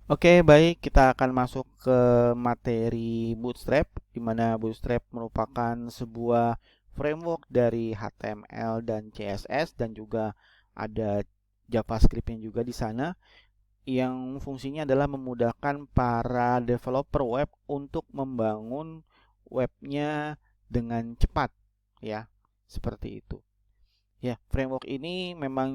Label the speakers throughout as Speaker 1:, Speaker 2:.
Speaker 1: Oke, baik, kita akan masuk ke materi Bootstrap, di mana Bootstrap merupakan sebuah framework dari HTML dan CSS dan juga ada JavaScript-nya juga di sana yang fungsinya adalah memudahkan para developer web untuk membangun webnya dengan cepat, ya, seperti itu. Ya, framework ini memang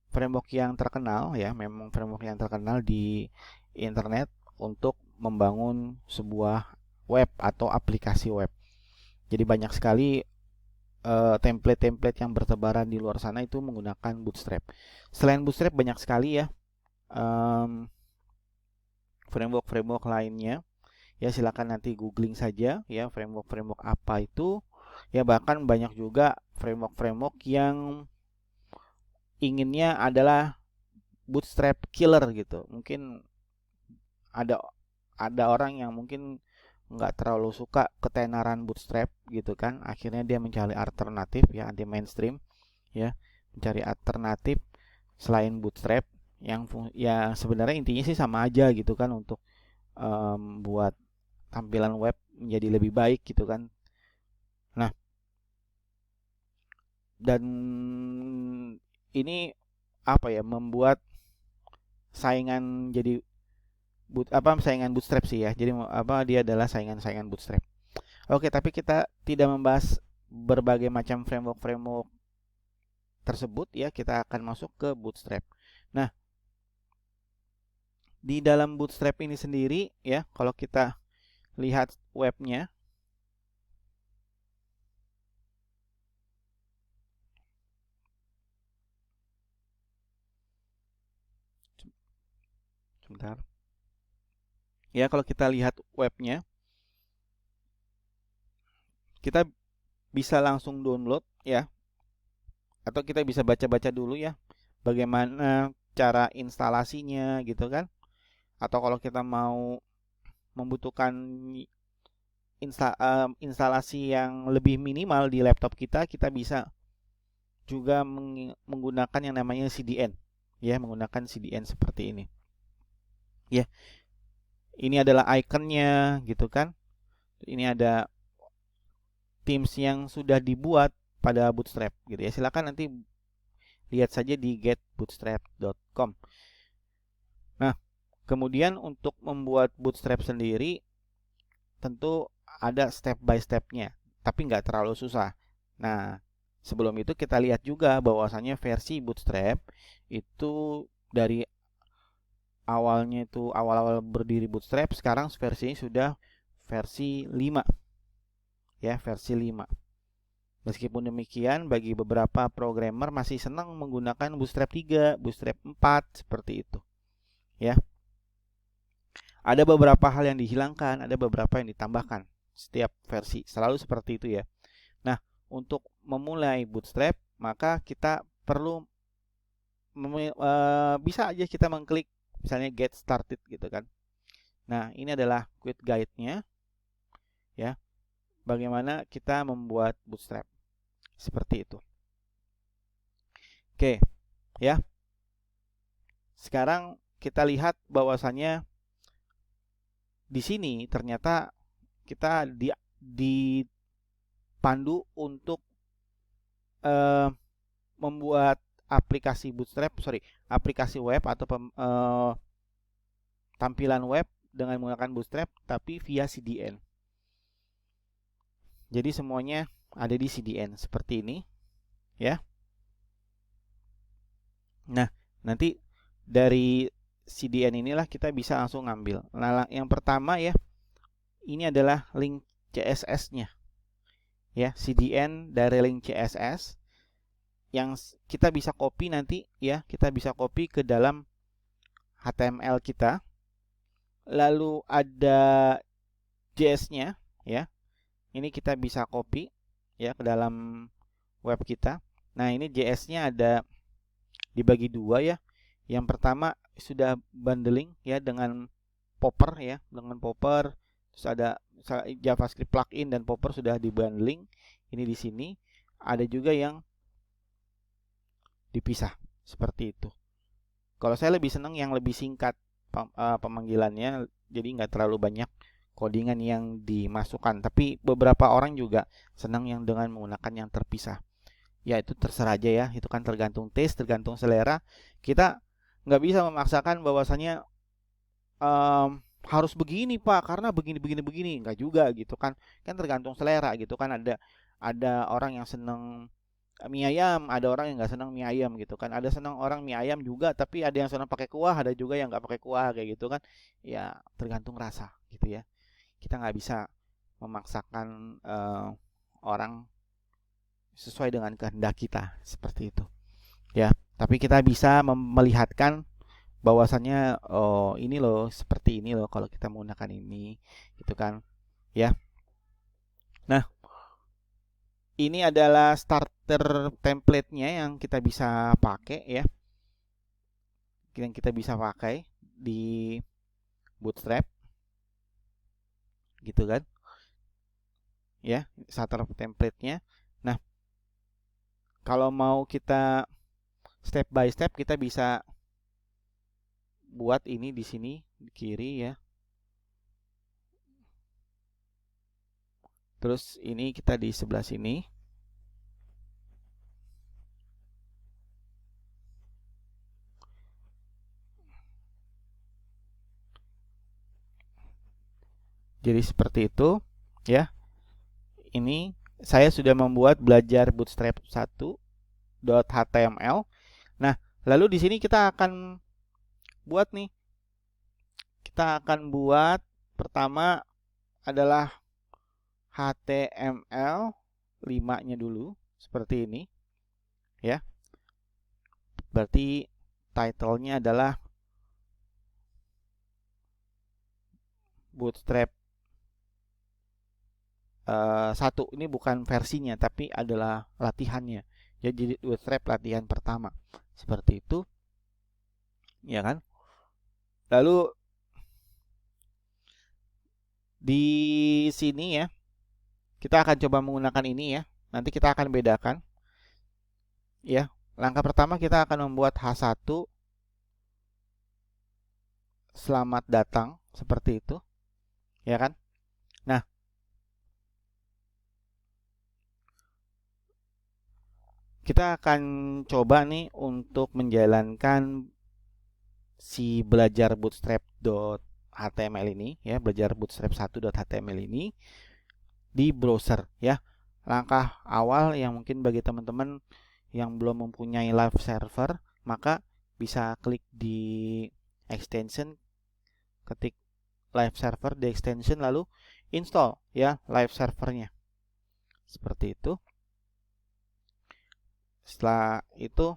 Speaker 1: framework yang terkenal ya, memang framework yang terkenal di internet untuk membangun sebuah web atau aplikasi web. Jadi banyak sekali template-template yang bertebaran di luar sana itu menggunakan Bootstrap. Selain Bootstrap banyak sekali ya framework-framework lainnya. Ya silakan nanti googling saja ya framework-framework apa itu. Ya bahkan banyak juga framework-framework yang inginnya adalah bootstrap killer gitu. Mungkin ada orang yang mungkin nggak terlalu suka ketenaran bootstrap gitu kan. Akhirnya dia mencari alternatif ya anti mainstream ya, mencari alternatif selain bootstrap yang ya sebenarnya intinya sih sama aja gitu kan untuk buat tampilan web menjadi lebih baik gitu kan. Nah, dan ini apa ya membuat saingan jadi saingan bootstrap sih ya. Jadi dia adalah saingan-saingan bootstrap. Oke, tapi kita tidak membahas berbagai macam framework-framework tersebut ya. Kita akan masuk ke bootstrap. Nah, di dalam bootstrap ini sendiri ya, kalau kita lihat webnya, sebentar. Ya, kalau kita lihat webnya, kita bisa langsung download ya, atau kita bisa baca-baca dulu ya, bagaimana cara instalasinya gitu kan. Atau kalau kita mau membutuhkan instalasi yang lebih minimal di laptop kita, kita bisa juga menggunakan yang namanya CDN. Ya, menggunakan CDN seperti ini. Ya, ini adalah ikonnya gitu kan. Ini ada themes yang sudah dibuat pada Bootstrap gitu ya. Silakan nanti lihat saja di getbootstrap.com. Nah, kemudian untuk membuat Bootstrap sendiri tentu ada step by stepnya, tapi nggak terlalu susah. Nah, sebelum itu kita lihat juga bahwasannya versi Bootstrap itu dari awalnya itu awal-awal berdiri Bootstrap, sekarang versinya sudah versi 5 ya, versi 5. Meskipun demikian, bagi beberapa programmer masih senang menggunakan Bootstrap 3, Bootstrap 4 seperti itu ya. Ada beberapa hal yang dihilangkan, ada beberapa yang ditambahkan setiap versi, selalu seperti itu ya. Nah, untuk memulai Bootstrap, maka kita perlu bisa aja kita mengklik misalnya Get Started gitu kan. Nah, ini adalah quick guide-nya ya. Bagaimana kita membuat Bootstrap. Seperti itu. Oke, ya. Sekarang kita lihat bahwasannya di sini ternyata kita dipandu untuk eh, membuat aplikasi web atau tampilan web dengan menggunakan Bootstrap tapi via CDN. Jadi semuanya ada di CDN seperti ini, ya. Nah, nanti dari CDN inilah kita bisa langsung ngambil. Nah, yang pertama ya, ini adalah link CSS-nya. Ya, CDN dari link CSS yang kita bisa copy nanti ya, kita bisa copy ke dalam HTML kita. Lalu ada JS-nya ya. Ini kita bisa copy ya ke dalam web kita. Nah, ini JS-nya ada dibagi dua ya. Yang pertama sudah bundling ya dengan Popper ya, dengan Popper. Terus ada JavaScript plugin dan Popper sudah dibundling. Ini di sini. Ada juga yang dipisah seperti itu. Kalau saya lebih senang yang lebih singkat pemanggilannya, jadi nggak terlalu banyak codingan yang dimasukkan. Tapi beberapa orang juga senang yang dengan menggunakan yang terpisah. Ya itu terserah aja ya, itu kan tergantung taste, tergantung selera. Kita nggak bisa memaksakan bahwasannya harus begini Pak karena begini begini begini, nggak juga gitu kan. Kan tergantung selera gitu kan. Ada orang yang seneng mie ayam, ada orang yang nggak senang mie ayam gitu kan. Ada senang orang mie ayam juga, tapi ada yang senang pakai kuah, ada juga yang nggak pakai kuah kayak gitu kan. Ya tergantung rasa gitu ya. Kita nggak bisa memaksakan orang sesuai dengan kehendak kita seperti itu. Ya, tapi kita bisa melihatkan bahwasannya oh ini loh seperti ini loh kalau kita menggunakan ini gitu kan ya. Nah, ini adalah starter template-nya yang kita bisa pakai ya, yang kita bisa pakai di Bootstrap gitu kan ya, starter template-nya. Nah, kalau mau kita step by step kita bisa buat ini di sini di kiri ya. Terus ini kita di sebelah sini. Jadi seperti itu ya. Ini saya sudah membuat belajar Bootstrap 1.html. Nah, lalu di sini kita akan buat nih. Kita akan buat pertama adalah HTML 5-nya dulu seperti ini ya. Berarti title-nya adalah Bootstrap 1. Ini bukan versinya tapi adalah latihannya. Jadi Bootstrap latihan pertama. Seperti itu. Ya kan? Lalu di sini ya, kita akan coba menggunakan ini ya. Nanti kita akan bedakan. Ya, langkah pertama kita akan membuat H1 selamat datang seperti itu. Ya kan? Nah, kita akan coba nih untuk menjalankan si belajar bootstrap.html ini ya, belajar bootstrap 1.html ini di browser ya. Langkah awal yang mungkin bagi teman-teman yang belum mempunyai live server, maka bisa klik di extension, ketik live server di extension lalu install ya live servernya. Seperti itu. Setelah itu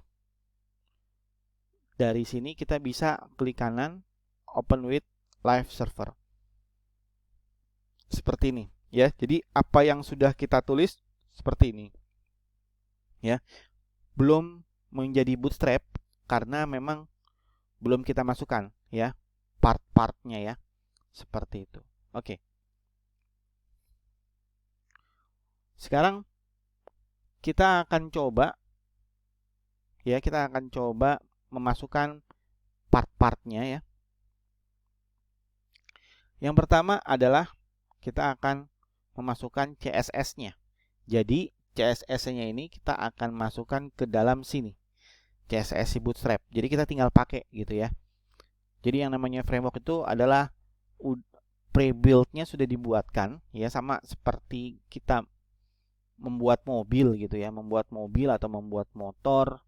Speaker 1: dari sini kita bisa klik kanan open with live server. Seperti ini ya. Jadi apa yang sudah kita tulis seperti ini. Ya. Belum menjadi bootstrap karena memang belum kita masukkan ya part-partnya ya. Seperti itu. Oke. Sekarang kita akan coba ya, kita akan coba memasukkan part-partnya ya. Yang pertama adalah kita akan memasukkan CSS-nya. Jadi CSS-nya ini kita akan masukkan ke dalam sini. CSS si Bootstrap. Jadi kita tinggal pakai gitu ya. Jadi yang namanya framework itu adalah pre-build-nya sudah dibuatkan ya, sama seperti kita membuat mobil gitu ya, membuat mobil atau membuat motor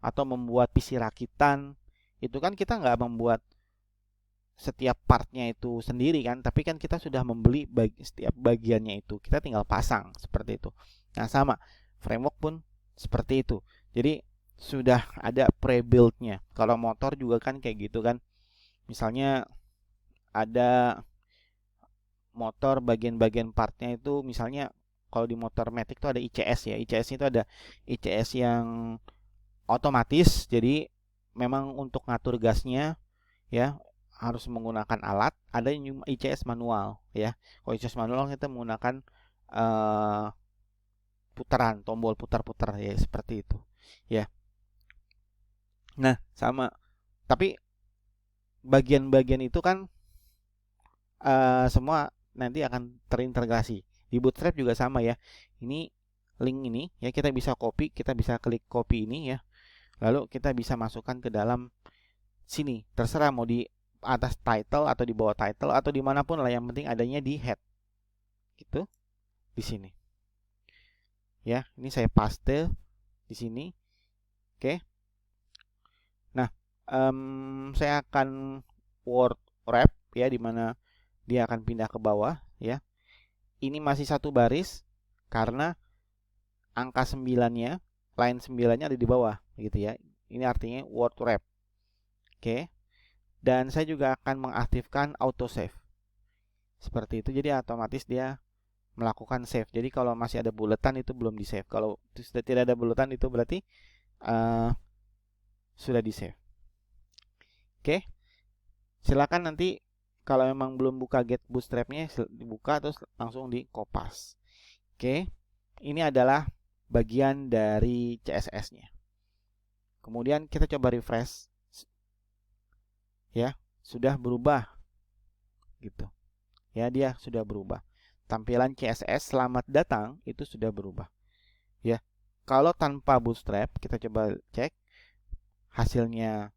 Speaker 1: atau membuat PC rakitan. Itu kan kita nggak membuat setiap partnya itu sendiri kan, tapi kan kita sudah membeli setiap bagiannya itu, kita tinggal pasang seperti itu. Nah sama framework pun seperti itu, jadi sudah ada pre-build-nya. Kalau motor juga kan kayak gitu kan, misalnya ada motor bagian-bagian partnya itu, misalnya kalau di motor Matic itu ada ICS ya, ICS itu ada ICS yang otomatis, jadi memang untuk ngatur gasnya ya harus menggunakan alat. Ada yang ICS manual ya. Kalau ICS manual kita menggunakan putaran, tombol putar-putar ya, seperti itu ya. Nah sama, tapi bagian-bagian itu kan semua nanti akan terintegrasi. Di Bootstrap juga sama ya. Ini link ini ya, kita bisa copy, kita bisa klik copy ini ya. Lalu kita bisa masukkan ke dalam sini. Terserah mau di atas title atau di bawah title atau dimanapun lah, yang penting adanya di head. Gitu. Di sini. Ya, ini saya paste di sini. Oke. Nah, saya akan word wrap ya, dimana dia akan pindah ke bawah ya. Ini masih satu baris karena angka 9-nya, line 9-nya ada di bawah gitu ya. Ini artinya word wrap. Oke. Dan saya juga akan mengaktifkan auto save. Seperti itu, jadi otomatis dia melakukan save. Jadi kalau masih ada buletan itu belum di save. Kalau sudah tidak ada buletan itu berarti sudah di save. Oke. Silakan nanti kalau memang belum buka get bootstrapnya dibuka terus langsung di kopas. Oke. Ini adalah bagian dari CSS-nya. Kemudian kita coba refresh. Ya, sudah berubah. Gitu. Ya, dia sudah berubah. Tampilan CSS selamat datang itu sudah berubah. Ya. Kalau tanpa bootstrap, kita coba cek hasilnya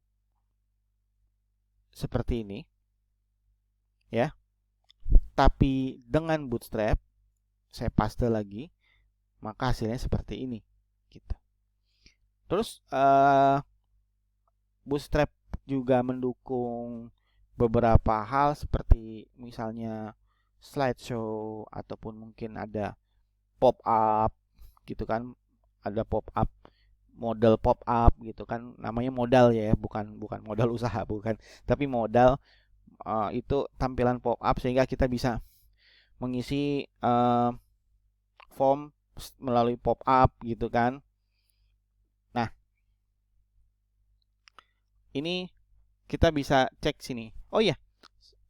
Speaker 1: seperti ini. Ya. Tapi dengan bootstrap, saya paste lagi, maka hasilnya seperti ini gitu. Terus bootstrap juga mendukung beberapa hal seperti misalnya slideshow ataupun mungkin ada pop up gitu kan, ada pop up, modal pop up gitu kan, namanya modal ya, bukan modal usaha, bukan, tapi modal. Itu tampilan pop up sehingga kita bisa mengisi form melalui pop up gitu kan. Nah, ini kita bisa cek sini. Oh iya,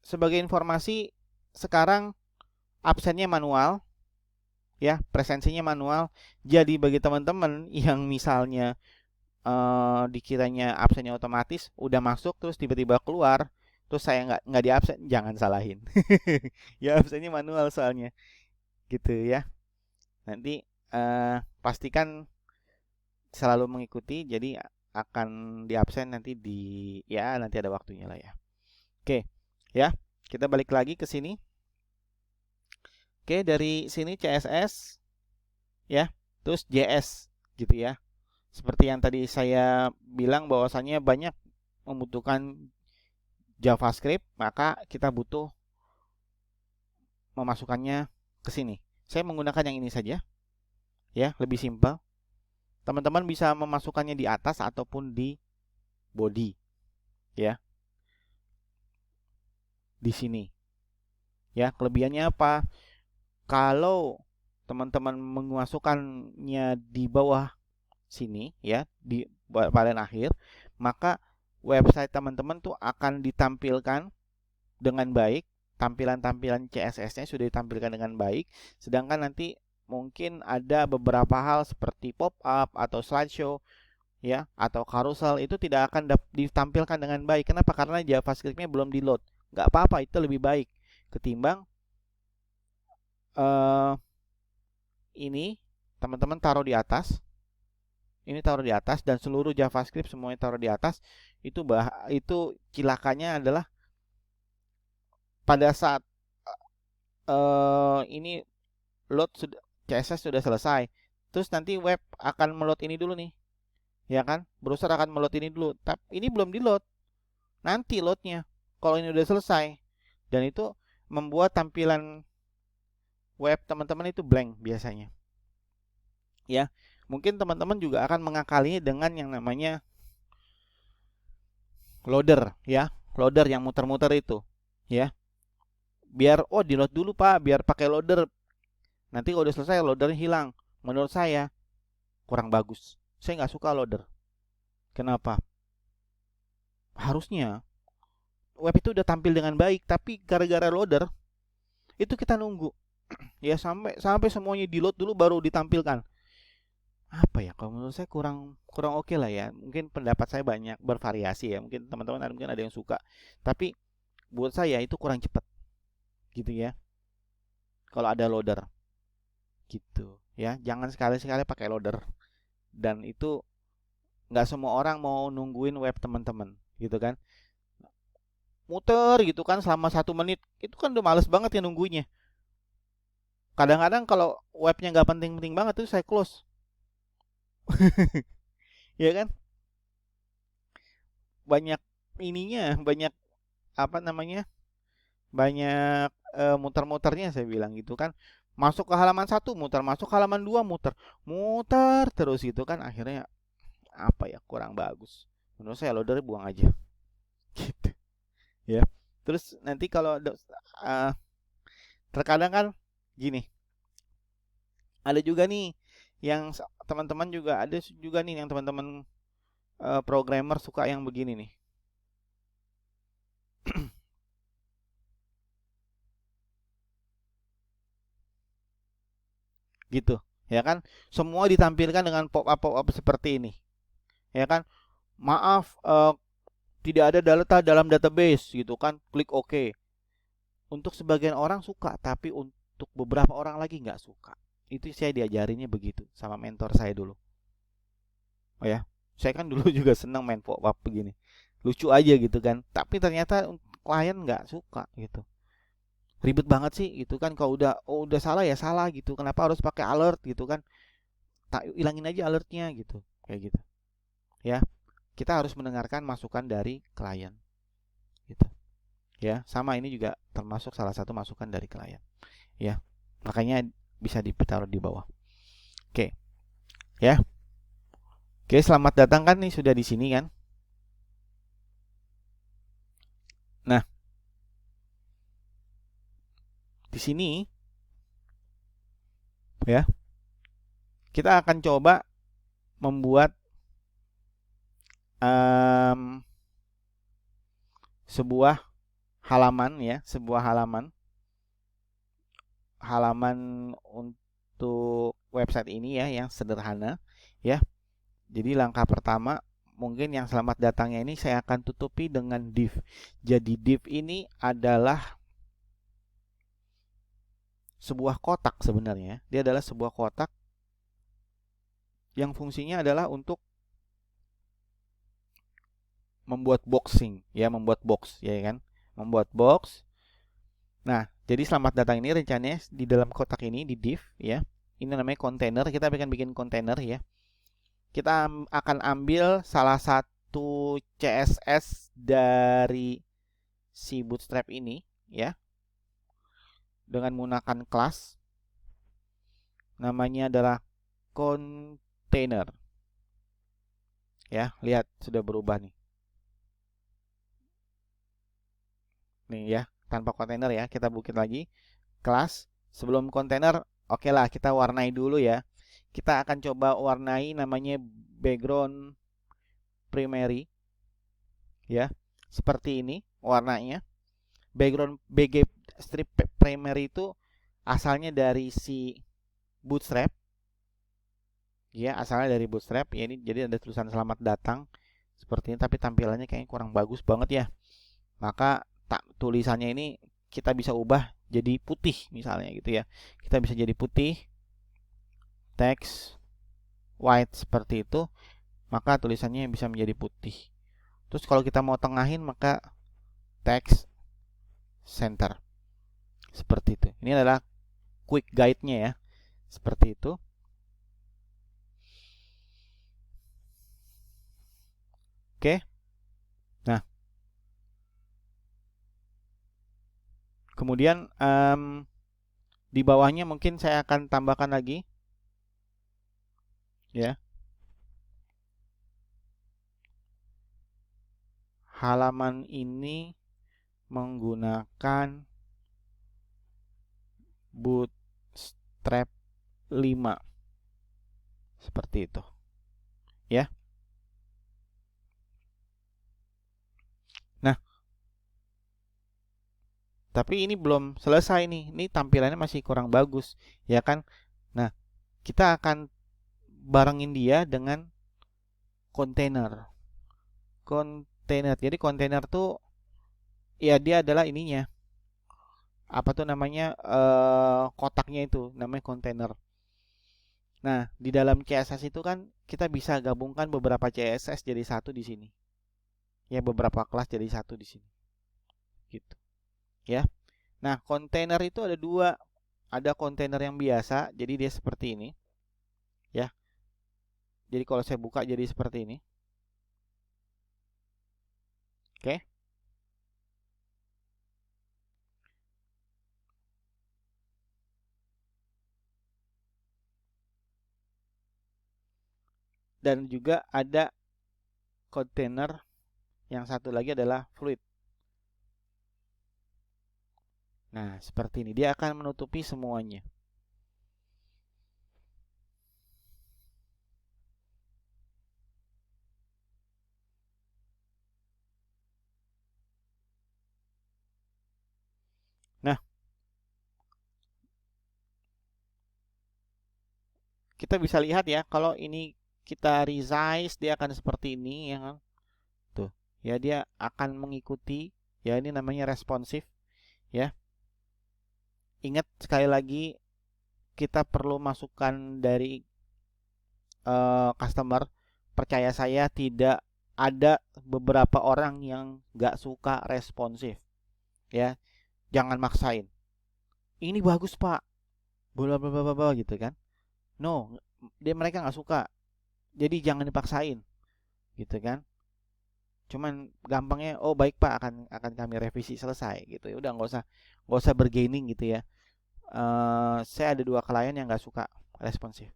Speaker 1: sebagai informasi, sekarang absennya manual ya, presensinya manual. Jadi bagi teman-teman yang misalnya dikiranya absennya otomatis, udah masuk terus tiba-tiba keluar, terus saya nggak di absen, jangan salahin. Ya, absennya manual soalnya gitu ya. Nanti pastikan selalu mengikuti, jadi akan di absen nanti nanti ada waktunya lah ya. Oke ya, kita balik lagi ke sini. Oke, dari sini CSS ya, terus JS gitu ya. Seperti yang tadi saya bilang bahwasannya banyak membutuhkan JavaScript, maka kita butuh memasukkannya ke sini. Saya menggunakan yang ini saja. Ya, lebih simpel. Teman-teman bisa memasukkannya di atas ataupun di body. Ya. Di sini. Ya, kelebihannya apa? Kalau teman-teman memasukkannya di bawah sini ya, di paling akhir, maka website teman-teman tuh akan ditampilkan dengan baik, tampilan-tampilan CSS-nya sudah ditampilkan dengan baik, sedangkan nanti mungkin ada beberapa hal seperti pop-up atau slideshow ya, atau carousel itu tidak akan ditampilkan dengan baik. Kenapa? Karena JavaScript-nya belum di-load. Nggak apa-apa, itu lebih baik ketimbang ini teman-teman taruh di atas. Ini taruh di atas dan seluruh JavaScript semuanya taruh di atas. Itu cilakannya adalah pada saat ini load CSS sudah selesai, terus nanti web akan meload ini dulu nih, ya kan? Browser akan meload ini dulu, tapi ini belum di load. Nanti loadnya kalau ini udah selesai, dan itu membuat tampilan web teman-teman itu blank biasanya. Ya, mungkin teman-teman juga akan mengakalinya dengan yang namanya loader ya, loader yang muter-muter itu, ya. Biar di load dulu Pak, biar pakai loader. Nanti kalau udah selesai loadernya hilang. Menurut saya kurang bagus. Saya nggak suka loader. Kenapa? Harusnya web itu udah tampil dengan baik, tapi gara-gara loader itu kita nunggu ya sampai semuanya di load dulu baru ditampilkan. apa ya, kalau menurut saya kurang kurang oke lah ya. Mungkin pendapat saya banyak bervariasi ya. Mungkin teman-teman mungkin ada yang suka. Tapi buat saya itu kurang cepat gitu ya. Kalau ada loader gitu ya. Jangan sekali-sekali pakai loader. Dan itu nggak semua orang mau nungguin web teman-teman gitu kan. Muter gitu kan selama 1 menit. Itu kan udah males banget ya nunggunya. Kadang-kadang kalau webnya nggak penting-penting banget tuh saya close. Ya kan? Banyak ininya, banyak apa namanya? Banyak muter-muternya saya bilang gitu kan. Masuk ke halaman 1 muter, masuk ke halaman 2 muter. Muter terus gitu kan akhirnya apa ya? Kurang bagus. Menurut saya loader buang aja. Gitu. Ya. Terus nanti kalau terkadang kan gini, ada juga nih yang teman-teman juga ada juga nih yang teman-teman programmer suka yang begini nih. Gitu ya kan, semua ditampilkan dengan pop up seperti ini ya kan. Maaf, tidak ada data dalam database gitu kan, klik OK. Untuk sebagian orang suka, tapi untuk beberapa orang lagi nggak suka. Itu saya diajarinnya begitu sama mentor saya dulu. Oh ya, saya kan dulu juga senang main pop up begini, lucu aja gitu kan, tapi ternyata klien nggak suka gitu. Ribet banget sih gitu kan, kalau udah salah ya salah gitu, kenapa harus pakai alert gitu kan, tak hilangin aja alertnya gitu, kayak gitu ya. Kita harus mendengarkan masukan dari klien gitu ya. Sama ini juga termasuk salah satu masukan dari klien ya, makanya bisa ditaruh di bawah. Oke ya. Oke, selamat datang kan nih, sudah di sini kan. Nah, di sini ya kita akan coba membuat sebuah halaman ya, sebuah halaman untuk website ini ya, yang sederhana ya. Jadi langkah pertama mungkin yang selamat datangnya ini saya akan tutupi dengan div. Jadi div ini adalah sebuah kotak sebenarnya. Dia adalah sebuah kotak yang fungsinya adalah untuk membuat boxing ya, membuat box ya kan, membuat box. Nah, jadi selamat datang ini rencananya di dalam kotak ini di div ya. Ini namanya kontainer, kita akan bikin kontainer ya. Kita akan ambil salah satu CSS dari si Bootstrap ini ya, dengan menggunakan kelas namanya adalah container ya. Lihat sudah berubah nih ya, tanpa kontainer ya. Kita bikin lagi kelas sebelum kontainer. Oke lah, kita warnai dulu ya. Kita akan coba warnai namanya background primary ya, seperti ini warnanya. Background BG strip primary itu asalnya dari si Bootstrap ya, asalnya dari Bootstrap ya. Ini jadi ada tulisan selamat datang seperti ini, tapi tampilannya kayaknya kurang bagus banget ya. Maka tulisannya ini kita bisa ubah jadi putih misalnya gitu ya. Kita bisa jadi putih, text white seperti itu, maka tulisannya bisa menjadi putih. Terus kalau kita mau tengahin maka text center seperti itu. Ini adalah quick guide-nya ya, seperti itu. Oke. Nah, kemudian di bawahnya mungkin saya akan tambahkan lagi ya, halaman ini menggunakan Bootstrap 5 seperti itu ya. Nah, tapi ini belum selesai nih. Ini tampilannya masih kurang bagus ya kan. Nah, kita akan barengin dia dengan kontainer. Jadi kontainer tuh ya dia adalah ininya. Apa tuh namanya? Kotaknya itu namanya kontainer. Nah, di dalam CSS itu kan kita bisa gabungkan beberapa CSS jadi satu di sini. Ya, beberapa kelas jadi satu di sini. Gitu. Ya. Nah, kontainer itu ada dua. Ada kontainer yang biasa, jadi dia seperti ini. Ya. Jadi kalau saya buka jadi seperti ini. Oke. Dan juga ada kontainer yang satu lagi adalah fluid. Nah, seperti ini. Dia akan menutupi semuanya. Nah, kita bisa lihat ya, kalau ini kita resize dia akan seperti ini ya kan. Tuh, ya dia akan mengikuti ya, ini namanya responsif ya. Ingat sekali lagi kita perlu masukan dari customer. Percaya saya tidak ada beberapa orang yang gak suka responsif ya. Jangan maksain. Ini bagus pak, bla bla bla bla gitu kan. No, mereka nggak suka. Jadi jangan dipaksain, gitu kan. Cuman gampangnya, oh baik pak, akan kami revisi selesai gitu. Ya udah nggak usah bergaining gitu ya. Saya ada 2 klien yang nggak suka responsif.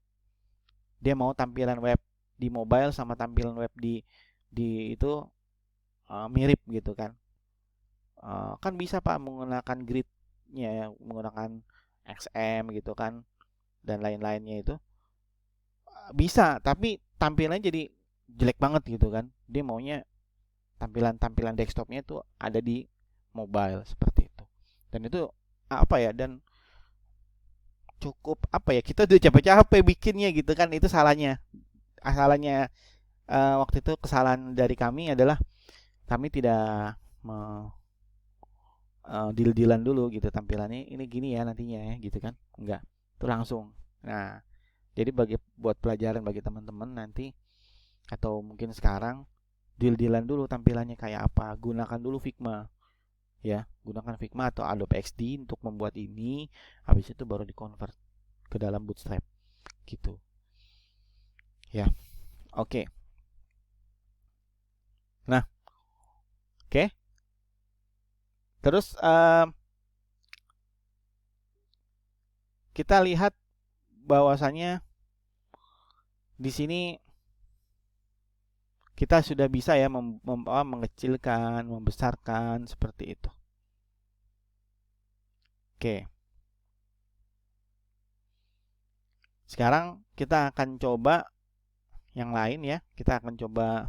Speaker 1: Dia mau tampilan web di mobile sama tampilan web di itu mirip gitu kan. Kan bisa pak menggunakan gridnya, menggunakan XM gitu kan, dan lain-lainnya itu bisa, tapi tampilannya jadi jelek banget gitu kan. Dia maunya tampilan desktopnya itu ada di mobile seperti itu. Dan itu apa ya? Dan cukup apa ya? Kita udah capek-capek bikinnya gitu kan. Itu salahnya. Waktu itu kesalahan dari kami adalah kami tidak deal-dealan dulu gitu tampilannya. Ini gini ya nantinya ya gitu kan. Enggak. Itu langsung. Nah, jadi buat pelajaran bagi teman-teman nanti atau mungkin sekarang, deal-dealan dulu tampilannya kayak apa. Gunakan dulu Figma ya, gunakan Figma atau Adobe XD untuk membuat ini. Habis itu baru di-convert ke dalam Bootstrap gitu ya. Oke. Nah, oke. Terus kita lihat bahwasannya di sini kita sudah bisa ya mengecilkan, membesarkan seperti itu. Oke. Sekarang kita akan coba yang lain ya. Kita akan coba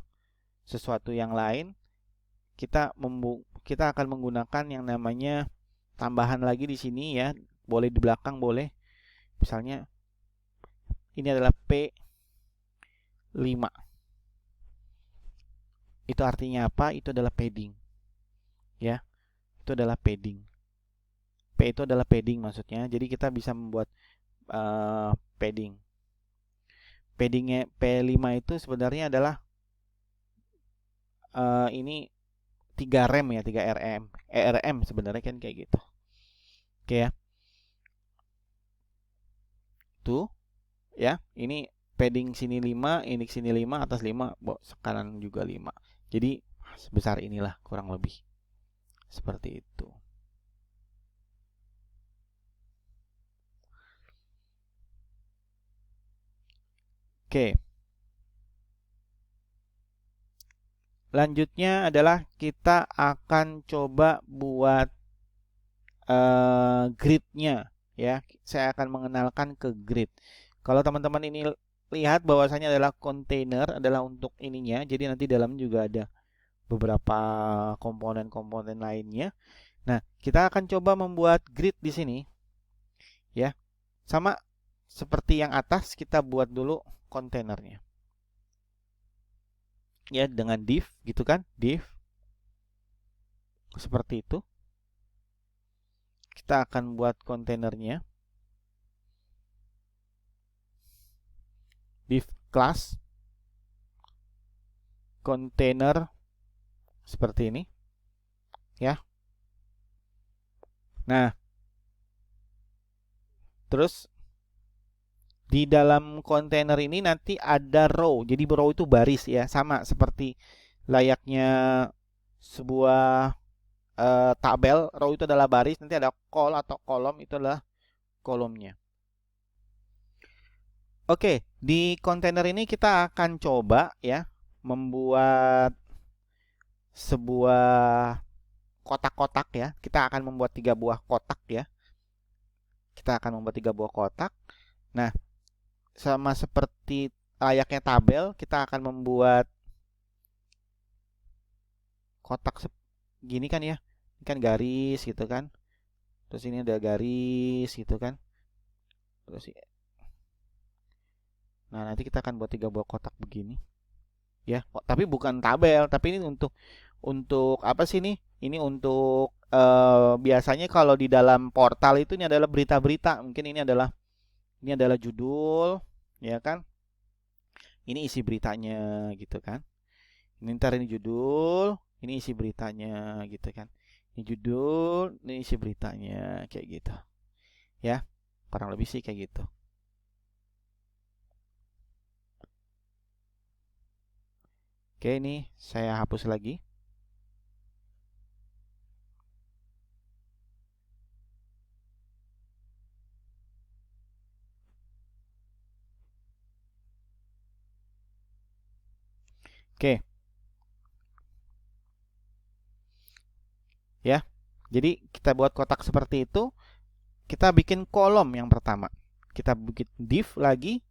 Speaker 1: sesuatu yang lain. Kita akan menggunakan yang namanya tambahan lagi di sini ya. Boleh di belakang boleh. Misalnya ini adalah P5. Itu artinya apa? Itu adalah padding. Ya. Itu adalah padding. P itu adalah padding maksudnya. Jadi kita bisa membuat padding. Paddingnya P5 itu sebenarnya adalah ini 3 rem ya, 3 RM. RM sebenarnya kan kayak gitu. Oke ya. Tuh ya, ini padding sini 5, ini sini 5, atas 5, kanan juga 5. Jadi sebesar inilah kurang lebih. Seperti itu. Oke. Lanjutnya adalah kita akan coba buat gridnya ya. Saya akan mengenalkan ke grid. Kalau teman-teman ini lihat bahwasanya adalah kontainer adalah untuk ininya. Jadi nanti dalam juga ada beberapa komponen-komponen lainnya. Nah, kita akan coba membuat grid di sini. Ya. Sama seperti yang atas, kita buat dulu kontainernya. Ya, dengan div gitu kan, div. Seperti itu. Kita akan buat kontainernya. Div class container seperti ini. Ya. Nah, terus di dalam kontainer ini nanti ada row. Jadi row itu baris ya, sama seperti layaknya sebuah tabel. Row itu adalah baris, nanti ada col atau kolom, itu adalah kolomnya. Oke, di kontainer ini kita akan coba ya membuat sebuah kotak-kotak ya. Kita akan membuat 3 buah kotak ya. Kita akan membuat 3 buah kotak. Nah, sama seperti layaknya tabel, kita akan membuat kotak gini kan ya. Ini kan garis gitu kan. Terus ini ada garis gitu kan. Terus nah, nanti kita akan buat 3 buah kotak begini. Ya, tapi bukan tabel, tapi ini untuk apa sih nih? Ini untuk biasanya kalau di dalam portal itu ini adalah berita-berita. Mungkin ini adalah judul, ya kan? Ini isi beritanya gitu kan. Ini ntar ini judul, ini isi beritanya gitu kan. Ini judul, ini isi beritanya kayak gitu. Ya, kurang lebih sih kayak gitu. Oke, ini saya hapus lagi. Oke. Ya. Jadi kita buat kotak seperti itu. Kita bikin kolom yang pertama. Kita bikin div lagi,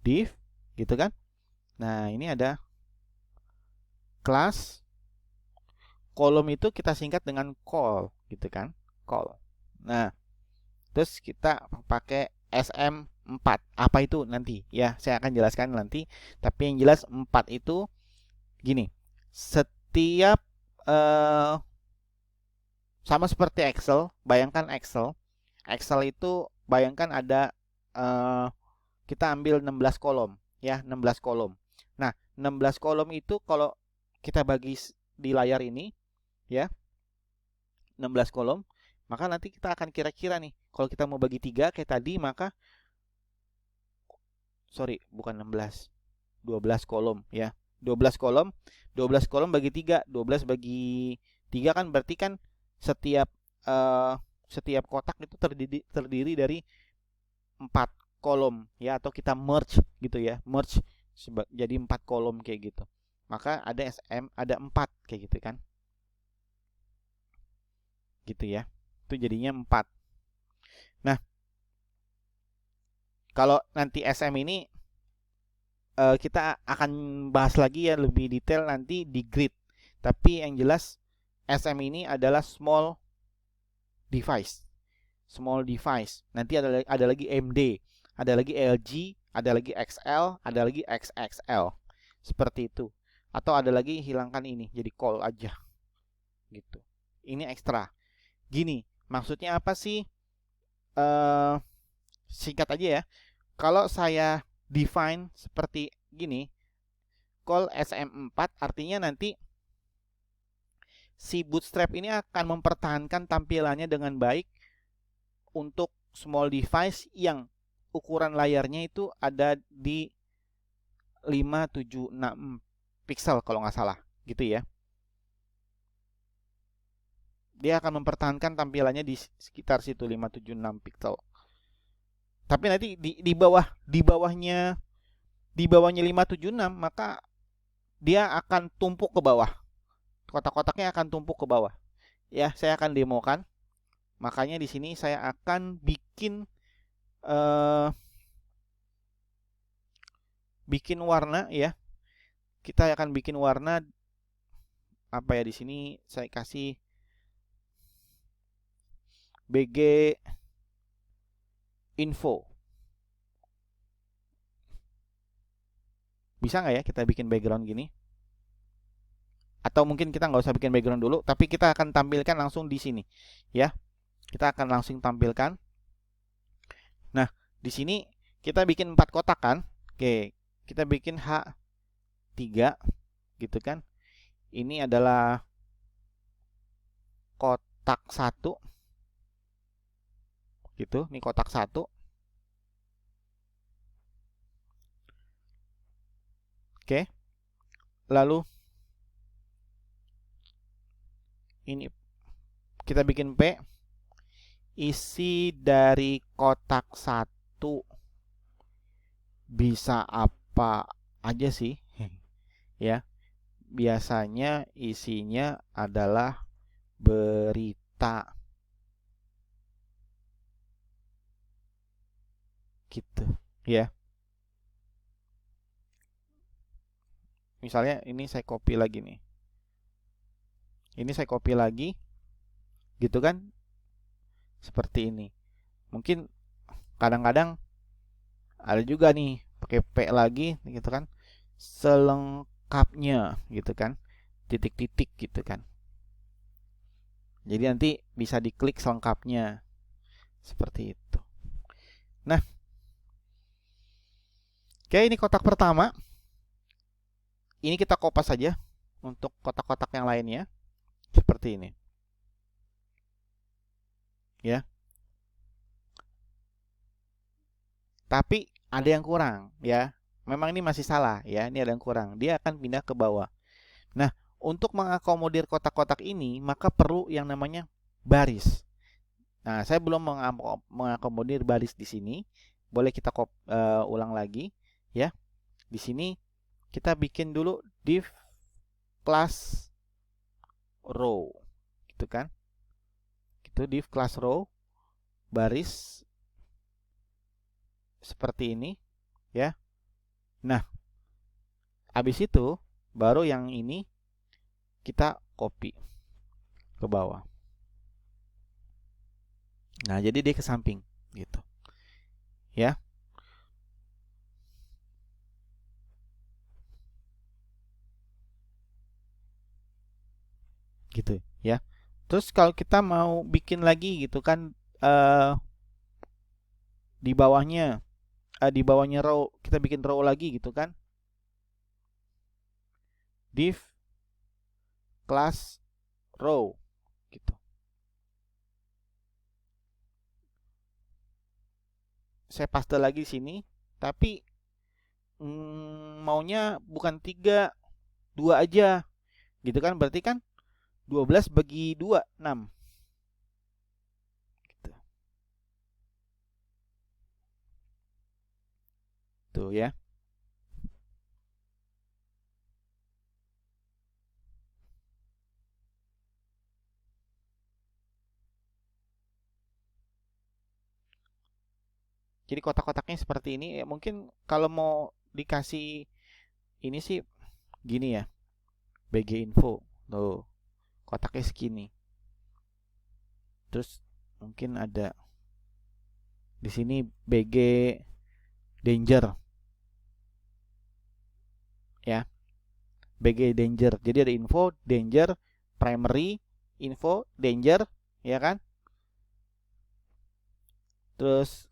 Speaker 1: div gitu kan. Nah, ini ada kelas. Kolom itu kita singkat dengan call gitu kan. Call. Nah, terus kita pakai SM4. Apa itu nanti? Ya, saya akan jelaskan nanti. Tapi yang jelas 4 itu gini. Setiap sama seperti Excel, bayangkan Excel. Excel itu bayangkan ada kita ambil 16 kolom ya, 16 kolom. Nah, 16 kolom itu kalau kita bagi di layar ini ya, 16 kolom, maka nanti kita akan kira-kira nih, kalau kita mau bagi 3 kayak tadi, maka bukan 16, 12 kolom ya. 12 kolom, 12 kolom bagi 3, 12 bagi 3 kan berarti kan setiap setiap kotak itu terdiri dari 4 kolom ya, atau kita merge gitu ya, merge jadi 4 kolom kayak gitu. Maka ada ada 4 kayak gitu kan. Gitu ya. Itu jadinya 4. Nah, kalau nanti SM ini kita akan bahas lagi ya lebih detail nanti di grid. Tapi yang jelas SM ini adalah small device. Small device. Nanti ada lagi MD, ada lagi LG, ada lagi XL, ada lagi XXL. Seperti itu. Atau ada lagi hilangkan ini, jadi call aja. Gitu. Ini ekstra. Gini, maksudnya apa sih? Singkat aja ya. Kalau saya define seperti gini, call SM4 artinya nanti si Bootstrap ini akan mempertahankan tampilannya dengan baik untuk small device yang ukuran layarnya itu ada di 576 pixel kalau nggak salah gitu ya. Dia akan mempertahankan tampilannya di sekitar situ 576 pixel. Tapi nanti di bawahnya 576 maka dia akan tumpuk ke bawah. Kotak-kotaknya akan tumpuk ke bawah. Ya, saya akan demokan. Makanya di sini saya akan bikin warna ya. Kita akan bikin warna apa ya, di sini saya kasih BG info. Bisa nggak ya kita bikin background gini? Atau mungkin kita nggak usah bikin background dulu, tapi kita akan tampilkan langsung di sini, ya. Kita akan langsung tampilkan. Nah, di sini kita bikin 4 kotak kan? Oke, kita bikin H3 gitu kan. Ini adalah kotak 1 gitu, ini kotak 1. Oke. Lalu ini kita bikin P, isi dari kotak 1 bisa apa aja sih? Ya, biasanya isinya adalah berita gitu, ya. Misalnya ini saya copy lagi nih. Ini saya copy lagi, gitu kan? Seperti ini. Mungkin kadang-kadang ada juga nih pakai P lagi, gitu kan? Selengkapnya, gitu kan? Titik-titik, gitu kan? Jadi nanti bisa diklik selengkapnya, seperti itu. Nah, oke, ini kotak pertama. Ini kita kopas saja untuk kotak-kotak yang lainnya, seperti ini. Ya. Tapi ada yang kurang, ya. Memang ini masih salah, ya. Ini ada yang kurang. Dia akan pindah ke bawah. Nah, untuk mengakomodir kotak-kotak ini, maka perlu yang namanya baris. Nah, saya belum mengakomodir baris di sini. Boleh kita ulang lagi, ya. Di sini kita bikin dulu div class row, gitu kan? Gitu, div class row, baris seperti ini, ya. Nah, habis itu baru yang ini kita copy ke bawah. Nah, jadi dia ke samping gitu. Ya. Gitu, ya. Terus kalau kita mau bikin lagi gitu kan di bawahnya row, kita bikin row lagi gitu kan. Div class row gitu. Saya paste lagi sini, tapi maunya bukan 3, 2 aja. Gitu kan, berarti kan 12 bagi 2, 6. Gitu. Tuh ya. Jadi kotak-kotaknya seperti ini. Ya, mungkin kalau mau dikasih ini sih gini ya. BG info. Tuh. Kotaknya segini. Terus mungkin ada di sini BG danger. Ya. BG danger. Jadi ada info, danger, primary, info, danger, ya kan? Terus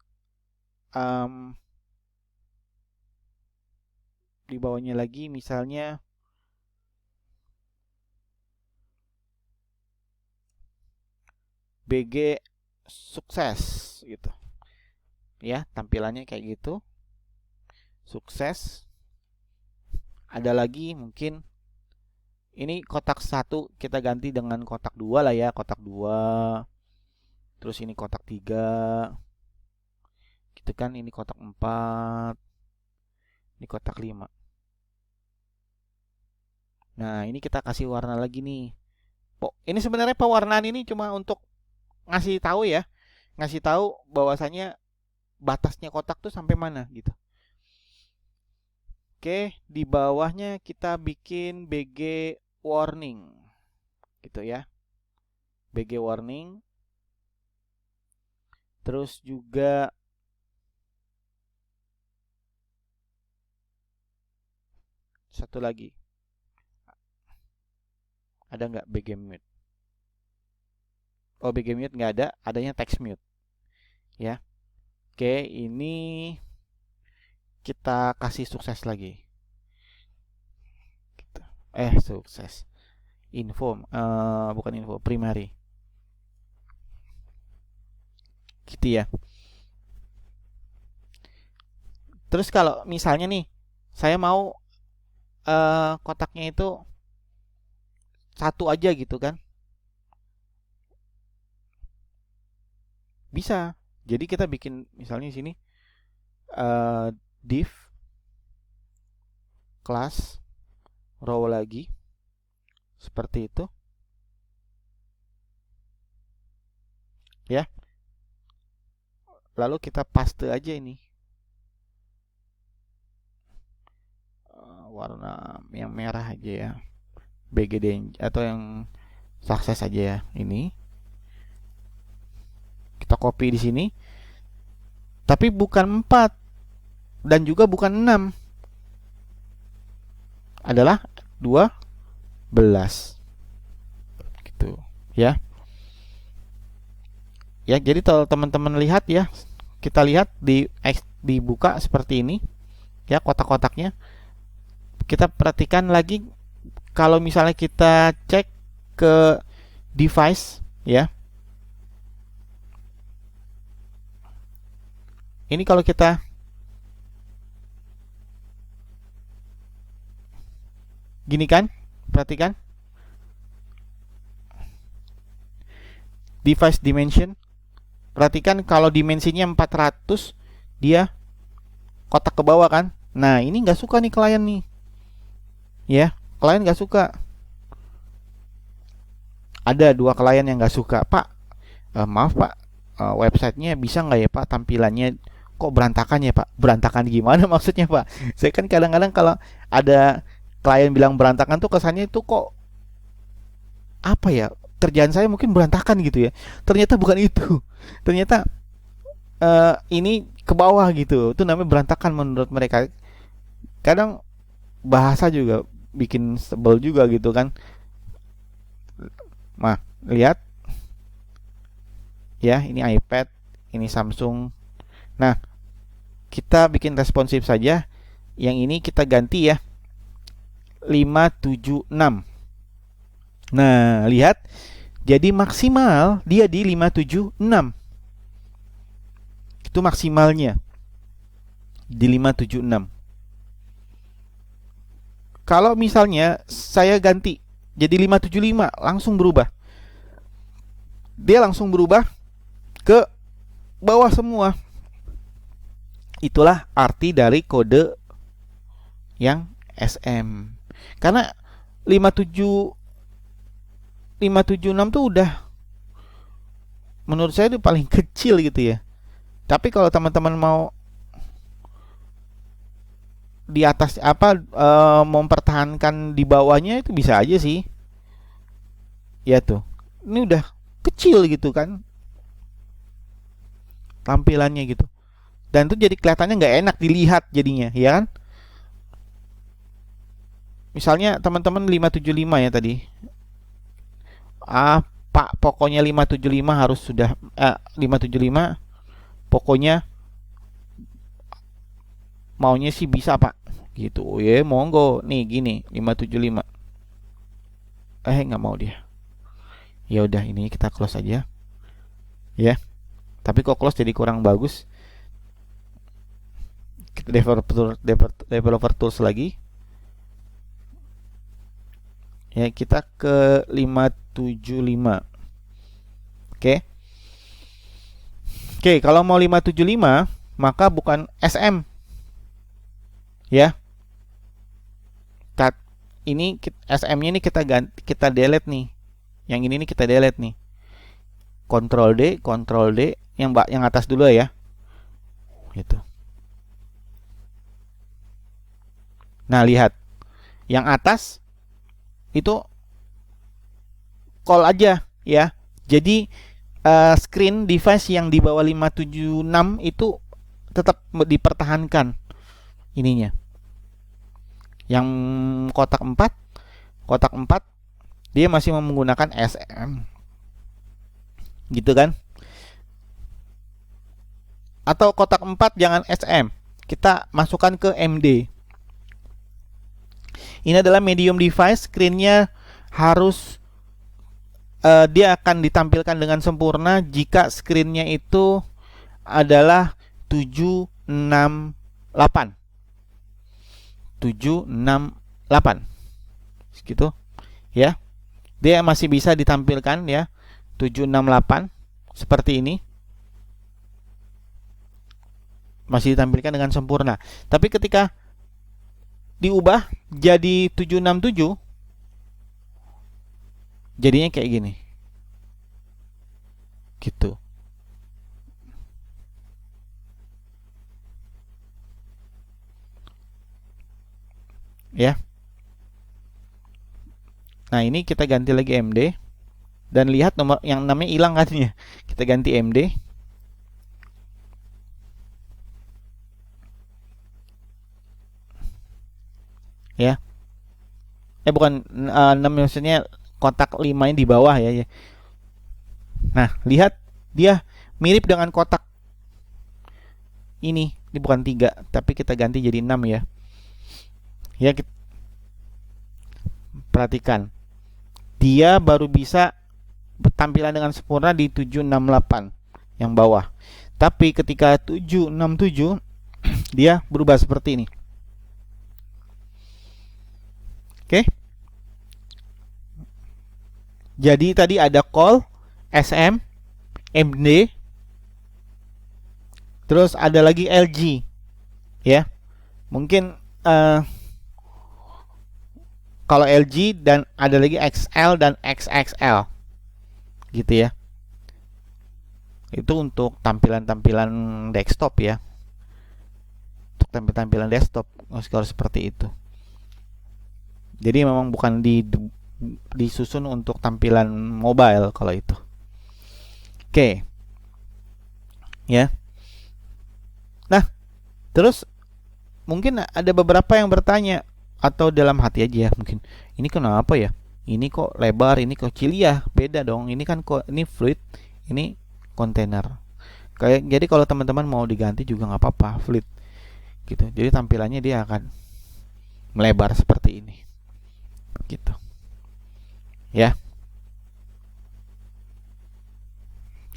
Speaker 1: di bawahnya lagi misalnya BG sukses gitu. Ya, tampilannya kayak gitu. Sukses. Ada lagi mungkin ini kotak 1 kita ganti dengan kotak 2 lah ya, kotak 2. Terus ini kotak 3. Gitu kan, ini kotak 4. Ini kotak 5. Nah, ini kita kasih warna lagi nih. Ini sebenarnya pewarnaan ini cuma untuk ngasih tahu ya. Ngasih tahu bahwasanya batasnya kotak tuh sampai mana gitu. Oke, di bawahnya kita bikin BG warning. Gitu ya. BG warning. Terus juga Satu lagi. Ada nggak BG mute? Oh, BG mute nggak ada, adanya text mute. Ya. Oke, ini kita kasih sukses lagi. Sukses. Info, bukan info, primary. Gitu ya. Terus kalau misalnya nih, saya mau kotaknya itu satu aja gitu kan, bisa. Jadi kita bikin misalnya di sini div class row lagi seperti itu ya, lalu kita paste aja ini warna yang merah aja ya, BGD atau yang sukses aja ya. Ini kita copy di sini, tapi bukan 4 dan juga bukan 6, adalah 12 gitu ya. Ya, jadi kalau teman-teman lihat ya, kita lihat dibuka seperti ini ya kotak-kotaknya. Kita perhatikan lagi kalau misalnya kita cek ke device ya. Ini kalau kita gini kan, perhatikan device dimension. Perhatikan kalau dimensinya 400, dia kotak ke bawah kan. Nah, ini nggak suka nih klien nih. Ya, klien nggak suka. Ada 2 klien yang nggak suka. Pak, maaf Pak, websitenya bisa nggak ya Pak tampilannya kok berantakan ya Pak? Berantakan gimana maksudnya Pak? Saya kan kadang-kadang kalau ada klien bilang berantakan tuh kesannya itu kok apa ya, kerjaan saya mungkin berantakan gitu ya. Ternyata bukan itu. Ternyata ini ke bawah gitu. Itu namanya berantakan menurut mereka. Kadang bahasa juga bikin sebel juga gitu kan. Nah, lihat ya, ini iPad, ini Samsung. Nah, kita bikin responsif saja. Yang ini kita ganti ya 576. Nah, lihat, jadi maksimal dia di 576. Itu maksimalnya di 576. Kalau misalnya saya ganti jadi 575, langsung berubah. Dia langsung berubah ke bawah semua. Itulah arti dari kode yang SM. Karena 576 tuh udah menurut saya itu paling kecil gitu ya. Tapi kalau teman-teman mau di atas mempertahankan di bawahnya itu bisa aja sih. Ya tuh. Ini udah kecil gitu kan tampilannya gitu. Dan itu jadi kelihatannya nggak enak dilihat jadinya, ya kan? Misalnya teman-teman 575 ya tadi. Pak, pokoknya 575 harus sudah 575 pokoknya maunya sih bisa Pak gitu ya, monggo nih gini 575. Nggak mau dia. Ya udah, ini kita close aja ya, tapi kok close jadi kurang bagus. Kita developer tools lagi ya, kita ke 575. Oke, kalau mau 575 maka bukan SM ya. Ini SM-nya ini kita delete nih. Yang ini nih kita delete nih. Ctrl D, yang atas dulu ya. Gitu. Nah, lihat. Yang atas itu call aja ya. Jadi screen device yang di bawah 576 itu tetap dipertahankan ininya. Yang kotak 4 dia masih menggunakan SM. Gitu kan? Atau kotak 4 jangan SM. Kita masukkan ke MD. Ini adalah medium device, screen-nya harus dia akan ditampilkan dengan sempurna jika screen-nya itu adalah 768. 768. Gitu. Ya. Dia masih bisa ditampilkan ya. 768 seperti ini. Masih ditampilkan dengan sempurna. Tapi ketika diubah jadi 767, jadinya kayak gini. Gitu. Ya. Nah, ini kita ganti lagi MD. Dan lihat nomor yang namanya hilang kan ya. Kita ganti MD. Ya. Bukan maksudnya kotak 5 ini di bawah ya. Nah, lihat dia mirip dengan kotak ini. Ini bukan 3, tapi kita ganti jadi 6 ya. Ya, kita perhatikan. Dia baru bisa tampilan dengan sempurna di 768 yang bawah. Tapi ketika 767 dia berubah seperti ini. Oke. Jadi tadi ada call, SM, MD, terus ada lagi LG. Ya. Mungkin kalau LG dan ada lagi XL dan XXL. Gitu ya. Itu untuk tampilan-tampilan desktop ya. Untuk tampilan desktop kalau seperti itu. Jadi memang bukan disusun untuk tampilan mobile kalau itu. Oke. Ya. Nah, terus mungkin ada beberapa yang bertanya atau dalam hati aja ya mungkin. Ini kenapa ya? Ini kok lebar, ini kecil ya? Beda dong. Ini kan kok ini fluid, ini kontainer. Jadi kalau teman-teman mau diganti juga nggak apa-apa, fluid. Gitu. Jadi tampilannya dia akan melebar seperti ini. Gitu. Ya.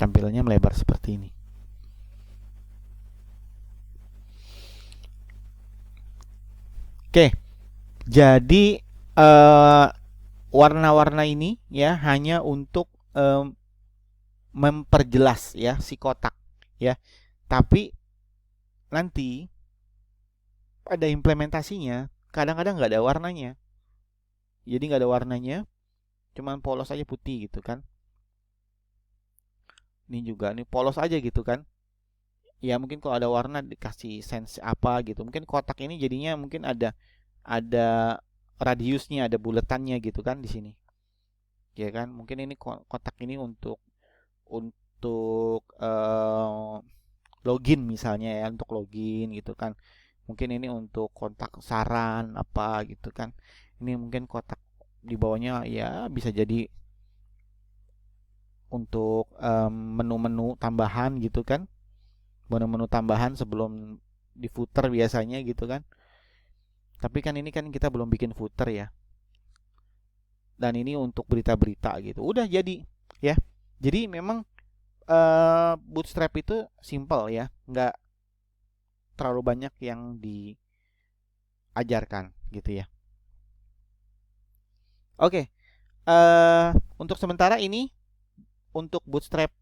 Speaker 1: Tampilannya melebar seperti ini. Oke. Jadi warna-warna ini ya hanya untuk memperjelas ya si kotak ya. Tapi nanti pada implementasinya kadang-kadang nggak ada warnanya. Jadi nggak ada warnanya, cuman polos aja putih gitu kan. Ini juga nih polos aja gitu kan. Ya mungkin kalau ada warna dikasih sense apa gitu. Mungkin kotak ini jadinya mungkin ada radiusnya, ada buletannya gitu kan di sini. Ya kan? Mungkin ini kotak ini untuk login misalnya ya, untuk login gitu kan. Mungkin ini untuk kontak saran apa gitu kan. Ini mungkin kotak di bawahnya ya bisa jadi untuk menu-menu tambahan gitu kan. Menu-menu tambahan sebelum di footer biasanya gitu kan. Tapi kan ini kan kita belum bikin footer ya. Dan ini untuk berita-berita gitu. Udah jadi ya. Jadi memang Bootstrap itu simple ya, nggak terlalu banyak yang diajarkan gitu ya. Oke, untuk sementara ini untuk Bootstrap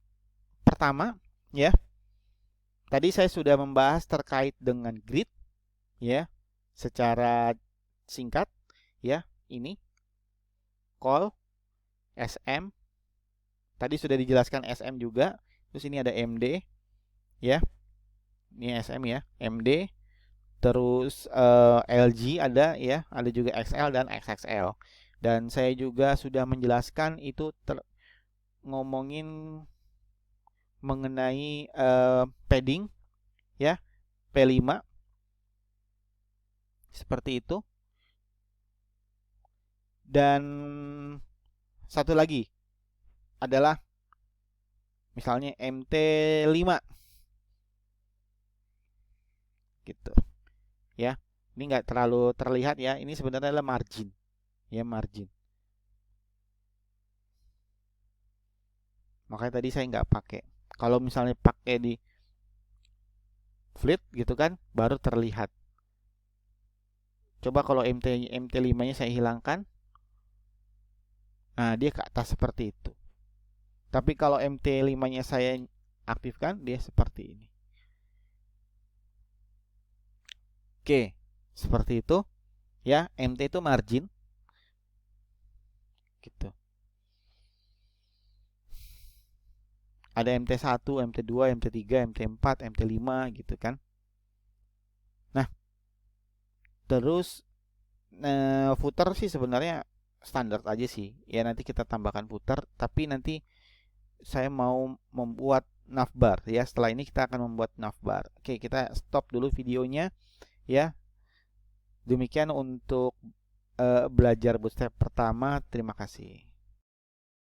Speaker 1: pertama ya. Tadi saya sudah membahas terkait dengan grid ya, secara singkat ya. Ini call, SM. Tadi sudah dijelaskan SM juga. Terus ini ada MD ya. Ini SM ya, MD. Terus LG ada ya, ada juga XL dan XXL. Dan saya juga sudah menjelaskan itu ngomongin mengenai padding ya, P5 seperti itu. Dan satu lagi adalah misalnya MT5 gitu ya. Ini nggak terlalu terlihat ya, ini sebenarnya adalah margin ya, margin. Makanya tadi saya nggak pakai. Kalau misalnya pakai di fleet gitu kan, baru terlihat. Coba kalau MT5 nya saya hilangkan, nah dia ke atas seperti itu. Tapi kalau MT5 nya saya aktifkan, dia seperti ini. Oke, seperti itu ya. MT itu margin gitu. Ada MT1, MT2, MT3, MT4, MT5 gitu kan. Nah, terus footer sih sebenarnya standar aja sih. Ya nanti kita tambahkan footer, tapi nanti saya mau membuat navbar ya. Setelah ini kita akan membuat navbar. Oke, kita stop dulu videonya ya. Demikian untuk belajar bootstrap pertama. Terima kasih.